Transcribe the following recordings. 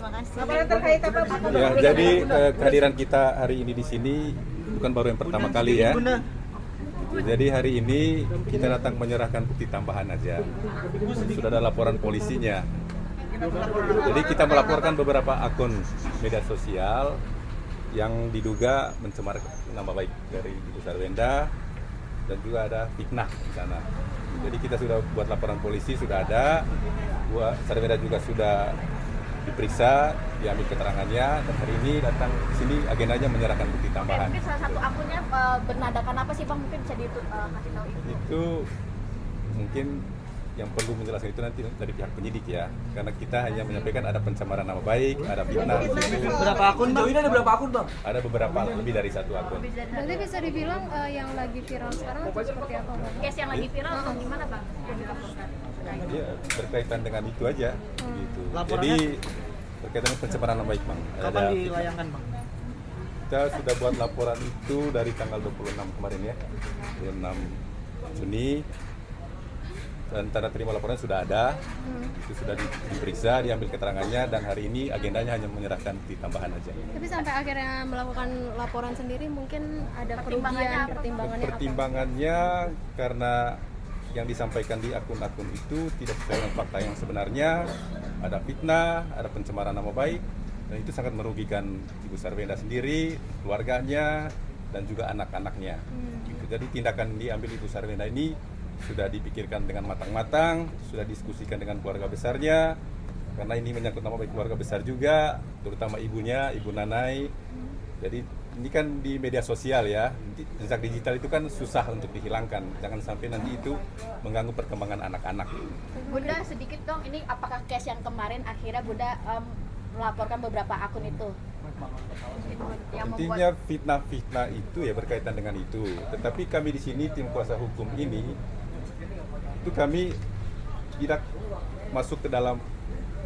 Terima kasih. Laporan terkait apa, Pak? Ya, jadi kehadiran kita hari ini di sini bukan baru yang pertama kali ya. Jadi hari ini kita datang menyerahkan bukti tambahan aja. Sudah ada laporan polisinya. Jadi kita melaporkan beberapa akun media sosial yang diduga mencemar nama baik dari Ibu Sarwenda dan juga ada fitnah di sana. Jadi kita sudah buat laporan polisi, sudah ada. Bu Sarwenda juga sudah diperiksa, diambil keterangannya, dan hari ini datang ke sini agendanya menyerahkan bukti tambahan. Mungkin salah satu akunnya bernadakan apa sih Bang? Mungkin bisa kasih tahu itu. Itu mungkin yang perlu menjelaskan itu nanti dari pihak penyidik ya, karena kita hanya menyampaikan ada pencemaran nama baik, ada fitnah di situ. Berapa akun Bang? Ini ada berapa akun Bang? Ada beberapa, lebih dari satu akun. Berarti bisa dibilang yang lagi viral sekarang itu seperti apa Bang? Case yang lagi viral atau gimana Bang? Yang dilaporkan. Ya, berkaitan dengan itu aja. Gitu. Jadi Laporannya? berkaitan dengan pencemaran nama baik Bang. Kapan dilayangkan Bang? Kita sudah buat laporan itu dari tanggal 26 kemarin ya, 26 Juni. Dan tanda terima laporan sudah ada, itu sudah diperiksa, diambil keterangannya, dan hari ini agendanya hanya menyerahkan bukti tambahan aja. Tapi sampai akhirnya melakukan laporan sendiri mungkin ada kerugian, Pertimbangannya karena yang disampaikan di akun-akun itu tidak sesuai dengan fakta yang sebenarnya, ada fitnah, ada pencemaran nama baik, dan itu sangat merugikan Ibu Sarwenda sendiri, keluarganya, dan juga anak-anaknya. Jadi tindakan diambil Ibu Sarwenda ini sudah dipikirkan dengan matang-matang, sudah diskusikan dengan keluarga besarnya, karena ini menyangkut nama baik keluarga besar juga, terutama ibunya, Ibu Nanai. Jadi ini kan di media sosial ya, jejak digital itu kan susah untuk dihilangkan, jangan sampai nanti itu mengganggu perkembangan anak-anak. Bunda sedikit dong, ini apakah case yang kemarin akhirnya Bunda melaporkan beberapa akun itu? Intinya fitnah-fitnah itu ya berkaitan dengan itu. Tetapi kami di sini tim kuasa hukum ini itu kami tidak masuk ke dalam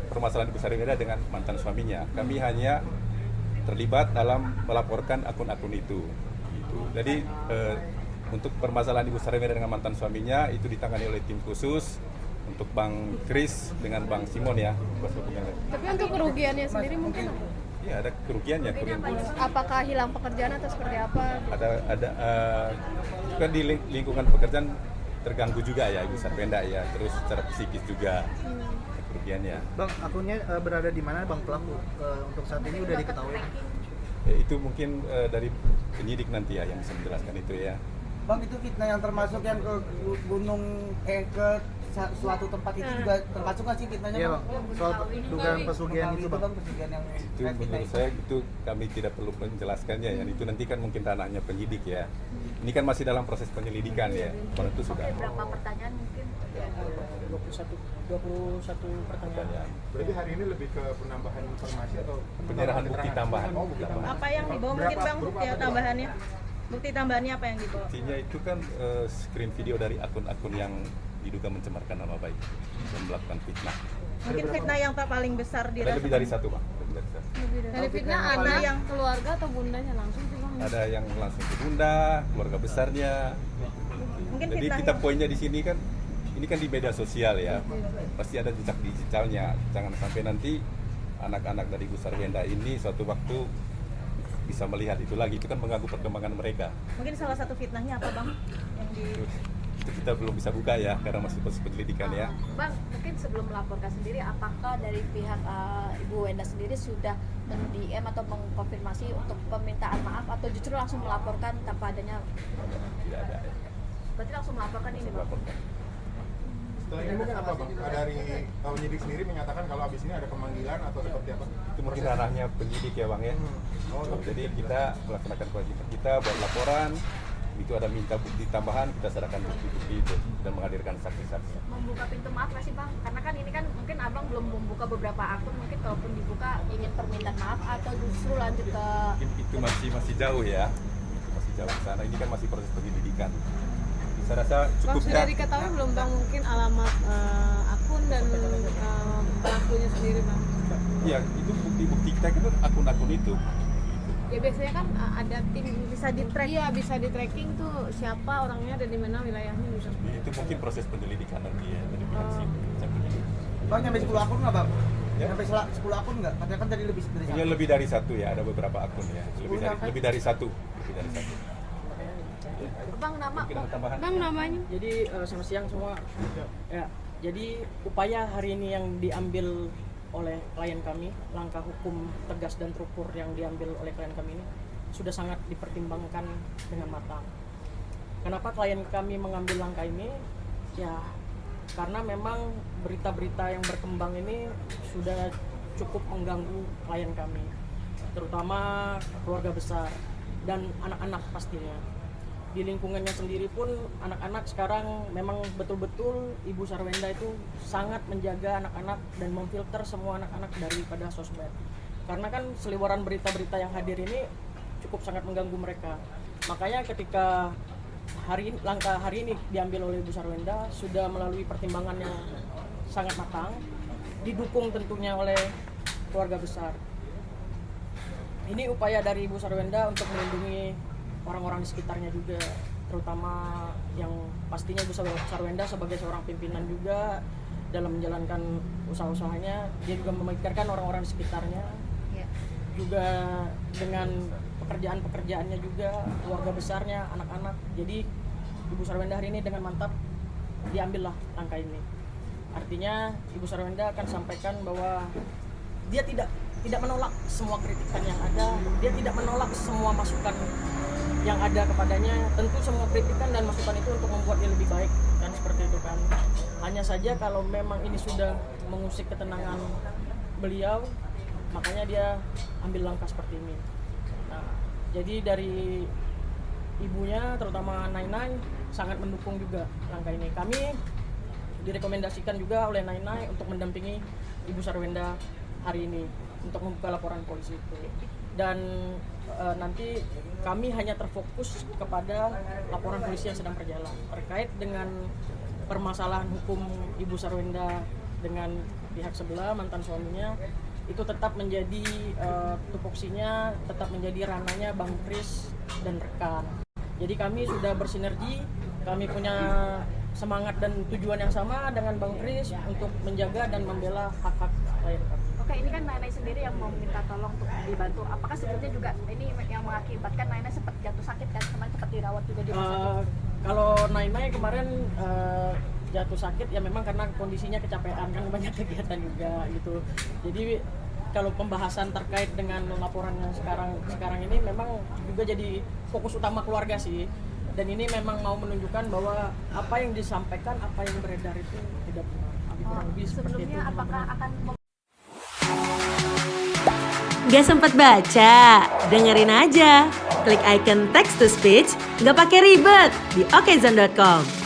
permasalahan Ibu Sarwenda dengan mantan suaminya. Kami hanya terlibat dalam melaporkan akun-akun itu. Gitu. Jadi untuk permasalahan Ibu Sarwenda dengan mantan suaminya itu ditangani oleh tim khusus untuk Bang Kris dengan Bang Simon ya, kuasa hukum yang lain. Tapi untuk kerugiannya sendiri mungkin Ya ada kerugiannya, apakah hilang pekerjaan atau seperti apa? Ada kan di lingkungan pekerjaan terganggu juga ya Ibu Sarwenda ya, terus secara psikis juga kerugiannya. Bang, akunnya berada di mana Bang pelaku? Untuk saat ini udah diketahui. Ya, itu mungkin dari penyidik nanti ya yang bisa menjelaskan itu ya. Bang, itu fitnah yang termasuk yang ke gunung ke suatu tempat itu juga termasuk nggak sih fitnahnya? Iya Bang? Bang, soal dugaan pesugihan itu Bang. Pesugihan yang Itu menurut saya itu kami tidak perlu menjelaskannya ya, itu nanti kan mungkin ranahnya penyidik ya. Ini kan masih dalam proses penyelidikan ya, kalau itu sudah. Berapa pertanyaan mungkin? 21 pertanyaan. Berarti hari ini lebih ke penambahan informasi atau Penyerahan bukti tambahan. Apa yang dibawa mungkin Bang bukti tambahannya? Bukti tambahannya apa yang dibawa? Buktinya itu kan screen video dari akun-akun yang diduga mencemarkan nama baik dan melakukan fitnah. Mungkin fitnah yang paling besar Ada dirasakan. lebih dari satu Bang. Lebih dari satu. Dari fitnah anak, yang keluarga atau bundanya langsung sih Bang? Ada yang langsung ke bunda, keluarga besarnya. Mungkin Jadi fitnahnya. kita poinnya di sini kan, ini kan di media sosial ya, pasti ada jejak digitalnya. Jangan sampai nanti anak-anak dari Ibu Sarwenda ini suatu waktu bisa melihat itu lagi, itu kan mengganggu perkembangan mereka. Mungkin salah satu fitnahnya apa Bang? Yang di Itu kita belum bisa buka ya, karena masih proses penyelidikan ya. Bang, mungkin sebelum melaporkan sendiri, apakah dari pihak Ibu Wenda sendiri sudah men-DM atau mengkonfirmasi untuk permintaan maaf atau justru langsung melaporkan tanpa adanya? Tidak ada. Berarti langsung melaporkan ini Bang? Melaporkan. setelah ini mungkin apa Bang? Dari penyidik sendiri menyatakan kalau habis ini ada pemanggilan atau seperti apa? Itu mungkin ranahnya penyidik ya Bang ya. Jadi kita melaksanakan kewajiban kita buat laporan, itu ada minta bukti tambahan, kita serahkan bukti-bukti itu dan menghadirkan saksi-saksi. Membuka pintu maaf nggak sih Bang? Karena kan ini kan mungkin Abang belum membuka beberapa akun, mungkin kalaupun dibuka ingin permintaan maaf atau justru lanjut ke... Mungkin itu masih jauh ya, masih jauh ke sana. Ini kan masih proses penyelidikan. Saya rasa Bang, cukup sudah ya. diketahui belum Bang mungkin alamat akun dan pelakunya sendiri Bang? Iya, itu bukti-bukti kita itu akun-akun itu. Ya biasanya kan ada tim bisa di-track. Iya, bisa di tracking tuh siapa orangnya dan di mana wilayahnya gitu. Itu mungkin proses penyelidikan nanti ya dari pihak sini. Bang, nyampe 10 akun nggak Bang? Ya. Sampai 10 akun nggak? Katanya kan tadi lebih dari Ya, lebih dari satu ya, ada beberapa akun ya. Lebih dari satu. Bang, nama Mungkin ada tambahan. Bang, namanya? Jadi selamat siang semua. Ya, jadi upaya hari ini yang diambil oleh klien kami, langkah hukum tegas dan terukur yang diambil oleh klien kami ini sudah sangat dipertimbangkan dengan matang. Kenapa klien kami mengambil langkah ini? Ya, karena memang berita-berita yang berkembang ini sudah cukup mengganggu klien kami, terutama keluarga besar dan anak-anak pastinya. Di lingkungannya sendiri pun anak-anak sekarang memang betul-betul Ibu Sarwenda itu sangat menjaga anak-anak dan memfilter semua anak-anak daripada sosmed. Karena kan seliweran berita-berita yang hadir ini cukup sangat mengganggu mereka. Makanya ketika langkah hari ini diambil oleh Ibu Sarwenda sudah melalui pertimbangan yang sangat matang, didukung tentunya oleh keluarga besar. Ini upaya dari Ibu Sarwenda untuk melindungi orang-orang di sekitarnya juga, terutama yang pastinya Ibu Sarwenda sebagai seorang pimpinan juga dalam menjalankan usaha-usahanya, dia juga memikirkan orang-orang di sekitarnya, juga dengan pekerjaan-pekerjaannya juga, keluarga besarnya, anak-anak. Jadi Ibu Sarwenda hari ini dengan mantap diambillah langkah ini. Artinya Ibu Sarwenda akan sampaikan bahwa dia tidak menolak semua kritikan yang ada, dia tidak menolak semua masukan yang ada kepadanya. Tentu semua kritikan dan masukan itu untuk membuat dia lebih baik, kan seperti itu kan. Hanya saja kalau memang ini sudah mengusik ketenangan beliau, makanya dia ambil langkah seperti ini. Nah, jadi dari ibunya, terutama Nainai, sangat mendukung juga langkah ini. Kami direkomendasikan juga oleh Nainai untuk mendampingi Ibu Sarwenda hari ini untuk membuka laporan polisi itu. Dan nanti kami hanya terfokus kepada laporan polisi yang sedang berjalan terkait dengan permasalahan hukum Ibu Sarwenda dengan pihak sebelah, mantan suaminya. Itu tetap menjadi tupoksinya, tetap menjadi ranahnya Bang Kris dan rekan. Jadi kami sudah bersinergi, kami punya semangat dan tujuan yang sama dengan Bang Kris untuk menjaga dan membela hak-hak klien kami. Oke, ini kan Nainai sendiri yang mau minta tolong untuk dibantu. Apakah sebenarnya juga ini yang mengakibatkan Nainai sempat jatuh sakit kan, kemarin sempat dirawat juga di rumah sakit? Kalau Nainai kemarin jatuh sakit ya memang karena kondisinya kecapean, kan banyak kegiatan juga gitu. Jadi kalau pembahasan terkait dengan laporan yang sekarang ini memang juga jadi fokus utama keluarga sih. Dan ini memang mau menunjukkan bahwa apa yang disampaikan, apa yang beredar itu tidak benar. Kurang lebih seperti itu. Sebelumnya apakah akan Gak sempet baca? Dengerin aja. Klik icon text to speech, gak pakai ribet di okezone.com.